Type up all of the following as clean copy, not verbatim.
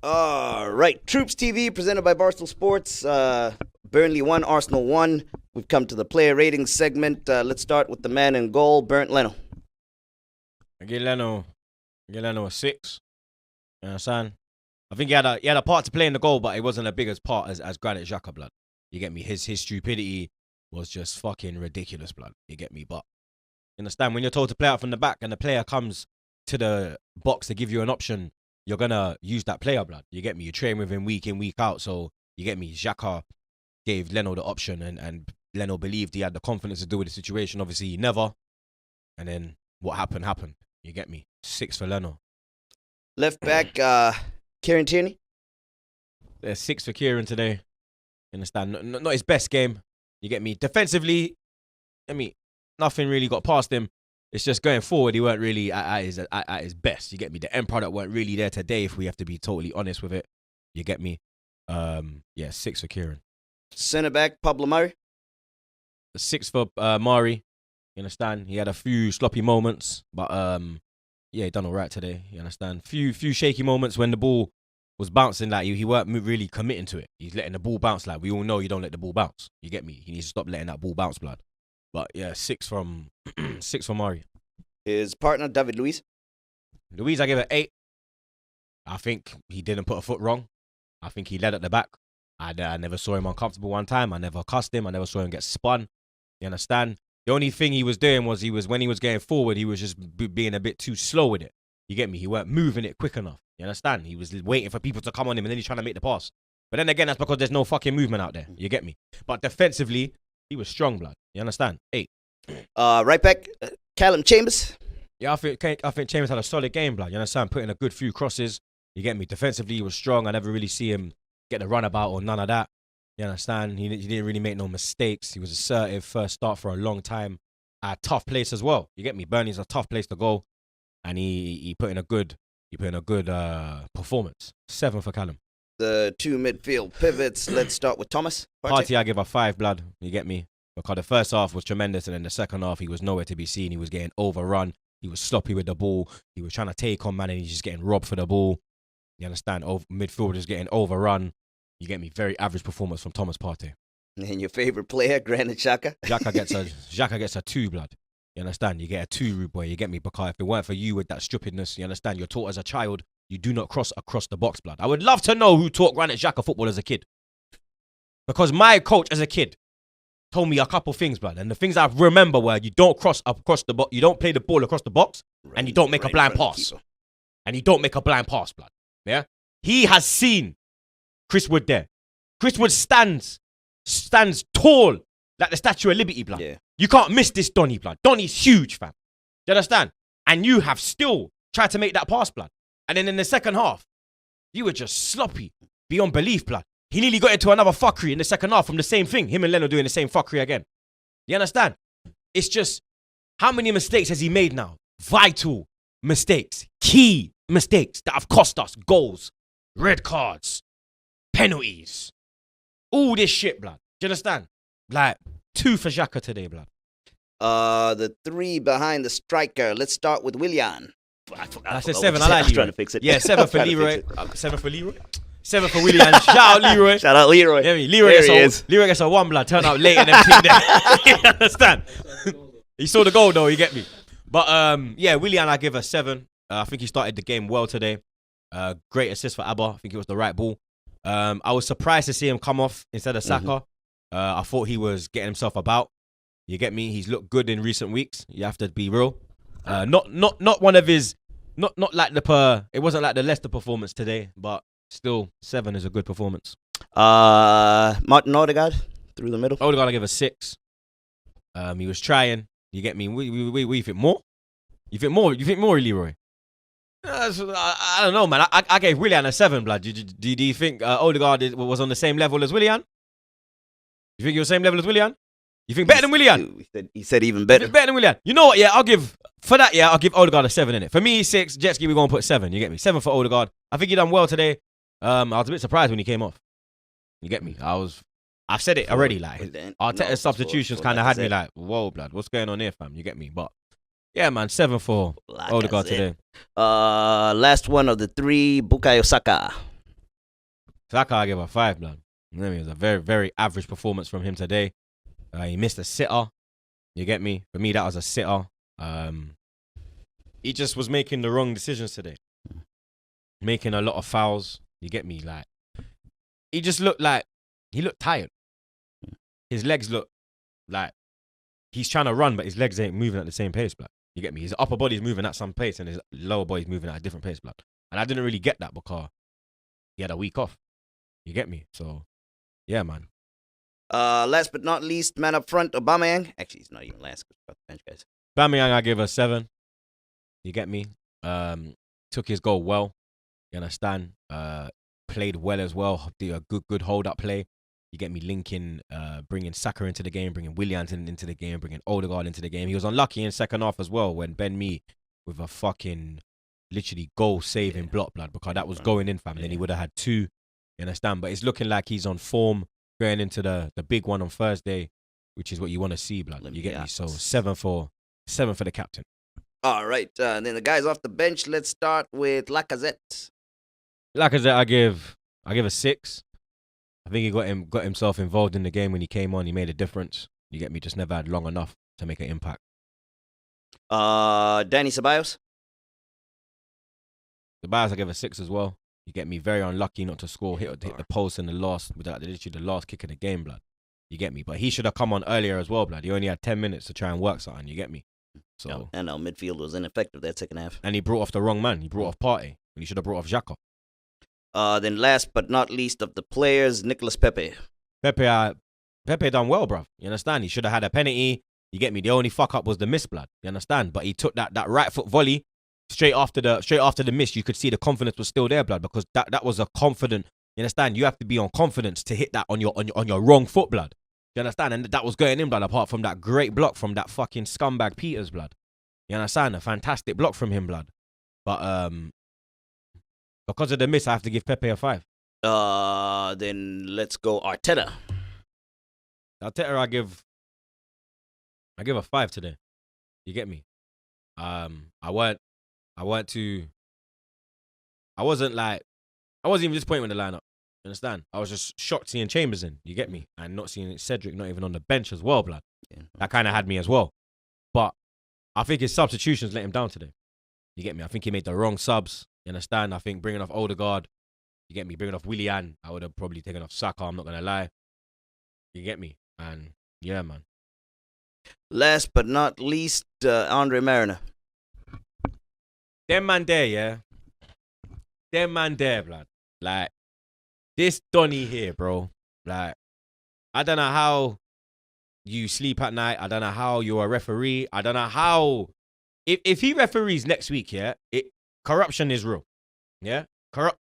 All right, TroopzTV presented by Barstool Sports. Burnley 1, Arsenal 1. We've come to the player ratings segment. Let's start with the man in goal, Bernd Leno. I give Leno a 6. You understand? I think he had a part to play in the goal, but it wasn't as big as part as Granit Xhaka, blood. You get me? His stupidity was just fucking ridiculous, blood. You get me? But you understand, when you're told to play out from the back and the player comes to the box to give you an option, you're gonna use that player, blood. You get me? You train with him week in, week out. So you get me? Xhaka gave Leno the option, and Leno believed he had the confidence to deal with the situation. Obviously, he never. And then what happened. You get me? 6 for Leno. Left back, Kieran Tierney. There's 6 for Kieran today. You understand? Not his best game. You get me? Defensively, I mean, nothing really got past him. It's just going forward, he weren't really at his best. You get me? The end product weren't really there today, if we have to be totally honest with it. You get me? Yeah, 6 for Kieran. Centre back, Pablo Mari. 6 for Mari. You understand? He had a few sloppy moments, but yeah, he done all right today. You understand? Few shaky moments when the ball was bouncing, like he weren't really committing to it. He's letting the ball bounce. Like we all know, you don't let the ball bounce. You get me? He needs to stop letting that ball bounce, blood. But yeah, 6 from Mari. His partner, David LUIZ. LUIZ, I give it 8. I think he didn't put a foot wrong. I think he led at the back. I never saw him uncomfortable one time. I never cussed him. I never saw him get spun. You understand? The only thing he was doing was when he was getting forward, he was just being a bit too slow with it. You get me? He weren't moving it quick enough. You understand? He was waiting for people to come on him, and then he's trying to make the pass. But then again, that's because there's no fucking movement out there. You get me? But defensively, he was strong, blood. You understand? 8. Right back, Callum Chambers. Yeah, I think Chambers had a solid game, blood. You understand? Putting a good few crosses. You get me? Defensively, he was strong. I never really see him get the runabout or none of that. You understand? He didn't really make no mistakes. He was assertive. First start for a long time. A tough place as well. You get me? Burnley's a tough place to go, and he put in a good performance. 7 for Callum. The 2 midfield pivots. Let's start with Thomas Partey, I give a 5, blood. You get me? Because the first half was tremendous, and then the second half, he was nowhere to be seen. He was getting overrun. He was sloppy with the ball. He was trying to take on man, and he's just getting robbed for the ball. You understand? Midfielders getting overrun. You get me? Very average performance from Thomas Partey. And your favorite player, Granit Xhaka? Xhaka gets a 2, blood. You understand? You get a 2, rude boy. You get me? Because if it weren't for you with that stupidness, you understand? You're taught as a child, you do not cross across the box, blood. I would love to know who taught Granit Xhaka football as a kid. Because my coach as a kid told me a couple things, blood. And the things I remember were you don't cross across the box, you don't play the ball across the box, and you don't make a blind pass. And you don't make a blind pass, blood. Yeah? He has seen Chris Wood there. Chris Wood stands tall like the Statue of Liberty, blood. Yeah. You can't miss this Donny, blood. Donny's huge, fam. You understand? And you have still tried to make that pass, blood. And then in the second half, you were just sloppy beyond belief, blood. He nearly got into another fuckery in the second half from the same thing. Him and Leno doing the same fuckery again. You understand? It's just, how many mistakes has he made now? Vital mistakes. Key mistakes that have cost us goals, red cards, penalties. All this shit, blood. Do you understand? Like, 2 for Xhaka today, blood. The 3 behind the striker. Let's start with WILLIAN. I said 7. I like Leroy. Trying to fix it. Yeah, 7 for Leroy. 7 for Leroy. 7 for WILLIAN. Shout out Leroy. Shout out Leroy. Yeah, Leroy gets a 1, blood. Turn out late and everything there. You understand? He saw the goal though. You get me? But yeah, WILLIAN, I give a 7. I think he started the game well today. Great assist for Abba. I think it was the right ball. I was surprised to see him come off instead of Saka. I thought he was getting himself about. You get me? He's looked good in recent weeks. You have to be real. Not one of his, not like it wasn't like the Leicester performance today, but still 7 is a good performance. Martin Odegaard through the middle. Odegaard, I give a 6. He was trying. You get me? We think more. You think more? You think more, Leroy? I don't know, man. I gave WILLIAN a 7, blood. Do you think Odegaard was on the same level as WILLIAN? You think you're the same level as WILLIAN? You think better than WILLIAN? He said even better. Better than WILLIAN. You know what? Yeah, I'll give Odegaard a 7 in it. For me, 6. Jet ski, we're going to put 7. You get me? 7 for Odegaard. I think he done well today. I was a bit surprised when he came off. You get me? I've said it already. Like Arteta's substitutions kind of had me like, whoa, blood. What's going on here, fam? You get me? But yeah, man, 7 for Odegaard today. Last one of the 3, Bukayo Saka. Saka, I give a 5, blood. You know what I mean? It was a very, very average performance from him today. He missed a sitter. You get me? For me, that was a sitter. He just was making the wrong decisions today. Making a lot of fouls. You get me? Like, he just looked like, he looked tired. His legs look like he's trying to run, but his legs ain't moving at the same pace, blood. You get me? His upper body's moving at some pace and his lower body's moving at a different pace, blood. And I didn't really get that because he had a week off. You get me? So, yeah, man. Last but not least, man up front, Aubameyang. Actually, he's not even last. Bench guys. Aubameyang, I give a 7. You get me? Took his goal well. You understand? Played well as well. Did a good hold-up play. You get me? Linking, bringing Saka into the game, bringing WILLIAN into the game, bringing Odegaard into the game. He was unlucky in second half as well when Ben Mee with a fucking literally goal-saving block, blood, because that was going in, fam. Then he would have had 2. You understand? But it's looking like he's on form going into the big one on Thursday, which is what you want to see, blood. You get me? So 7 for the captain. All right. And then the guys off the bench, let's start with Lacazette. Lacazette, I give a 6. I think he got himself involved in the game when he came on. He made a difference. You get me? Just never had long enough to make an impact. Danny Ceballos. Ceballos, I give a 6 as well. You get me? Very unlucky not to score. Hit the post in the last, literally the last kick of the game, blood. You get me? But he should have come on earlier as well, blood. He only had 10 minutes to try and work something. You get me? So and our midfield was ineffective that second half. And he brought off the wrong man. He brought off Partey. And he should have brought off Xhaka. Then last but not least of the players, Nicolas Pepe. Pepe done well, bruv. You understand? He should have had a penalty. You get me? The only fuck up was the miss, blood. You understand? But he took that right foot volley straight after the miss. You could see the confidence was still there, blood, because that was a confident. You understand? You have to be on confidence to hit that on your wrong foot, blood. You understand? And that was going in, blood. Apart from that great block from that fucking scumbag Peters, blood. You understand? A fantastic block from him, blood. But because of the miss, I have to give Pepe a 5. Then let's go Arteta. Arteta, I give a 5 today. You get me? I wasn't even disappointed with the lineup. You understand? I was just shocked seeing Chambers in. You get me? And not seeing Cedric not even on the bench as well, blood. Yeah. That kind of had me as well. But I think his substitutions let him down today. You get me? I think he made the wrong subs. You understand? I think bringing off Odegaard, you get me? Bringing off WILLIAN, I would have probably taken off Saka, I'm not going to lie. You get me? And yeah, man. Last but not least, Andre Mariner. Them man there, yeah? Them man there, blood. Like, this Donny here, bro. Like, I don't know how you sleep at night. I don't know how you're a referee. I don't know how... If he referees next week, yeah, corruption is real. Yeah?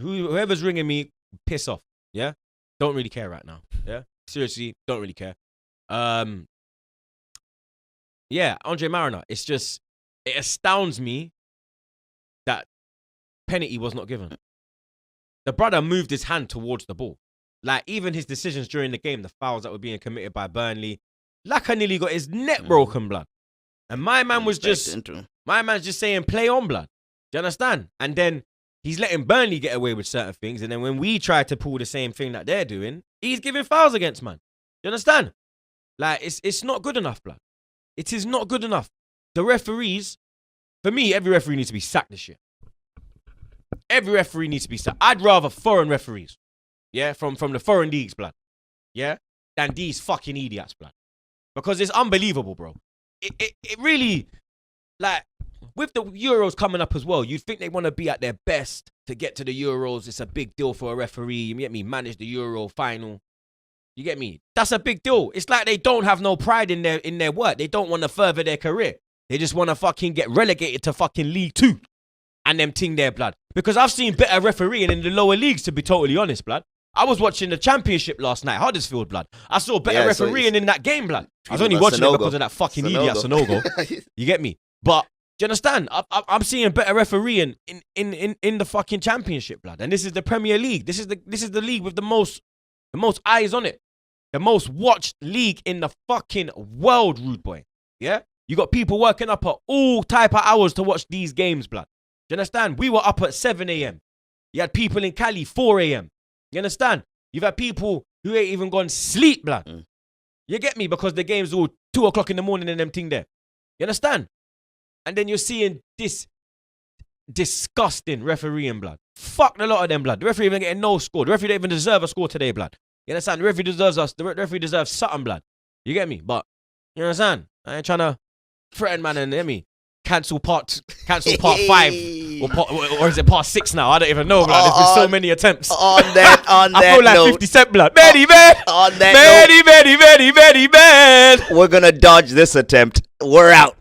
Whoever's ringing me, piss off. Yeah? Don't really care right now. Yeah? Seriously, don't really care. Yeah, Andre Mariner. It's just... It astounds me that penalty was not given. The brother moved his hand towards the ball. Like, even his decisions during the game, the fouls that were being committed by Burnley, Laka nearly got his neck broken, blood. And my man was just... My man's just saying, play on, blood. Do you understand? And then he's letting Burnley get away with certain things. And then when we try to pull the same thing that they're doing, he's giving fouls against, man. Do you understand? Like, it's not good enough, blood. It is not good enough. The referees, for me, every referee needs to be sacked this year. Every referee needs to be sacked. I'd rather foreign referees, yeah, from the foreign leagues, blood, yeah, than these fucking idiots, blood. Because it's unbelievable, bro. It really, like, with the Euros coming up as well, you'd think they want to be at their best to get to the Euros. It's a big deal for a referee. You get me? Manage the Euro final. You get me? That's a big deal. It's like they don't have no pride in their work. They don't want to further their career. They just want to fucking get relegated to fucking League 2 and them ting their blood. Because I've seen better refereeing in the lower leagues, to be totally honest, blood. I was watching the Championship last night, Huddersfield, blood. I saw better refereeing in that game, blood. I was only watching it because of that fucking idiot Sonogo. You get me? But do you understand? I'm seeing better refereeing in the fucking Championship, blood. And this is the Premier League. This is the league with the most eyes on it. The most watched league in the fucking world, rude boy. Yeah? You got people working up at all type of hours to watch these games, blood. Do you understand? We were up at 7 a.m. You had people in Cali, 4 a.m. You understand? You've had people who ain't even gone sleep, blood. You get me? Because the game's all 2 o'clock in the morning and them thing there. You understand? And then you're seeing this disgusting refereeing, blood. Fuck a lot of them, blood. The referee even getting no score. The referee don't even deserve a score today, blood. You understand? The referee deserves us. The referee deserves something, blood. You get me? But you understand? I ain't trying to threaten, man, and let me cancel part 5 or is it part 6 now? I don't even know, blood. There's been so many attempts. On that I feel like note, 50 Cent, blood. Many, man. On that many, man. we're gonna dodge this attempt. We're out.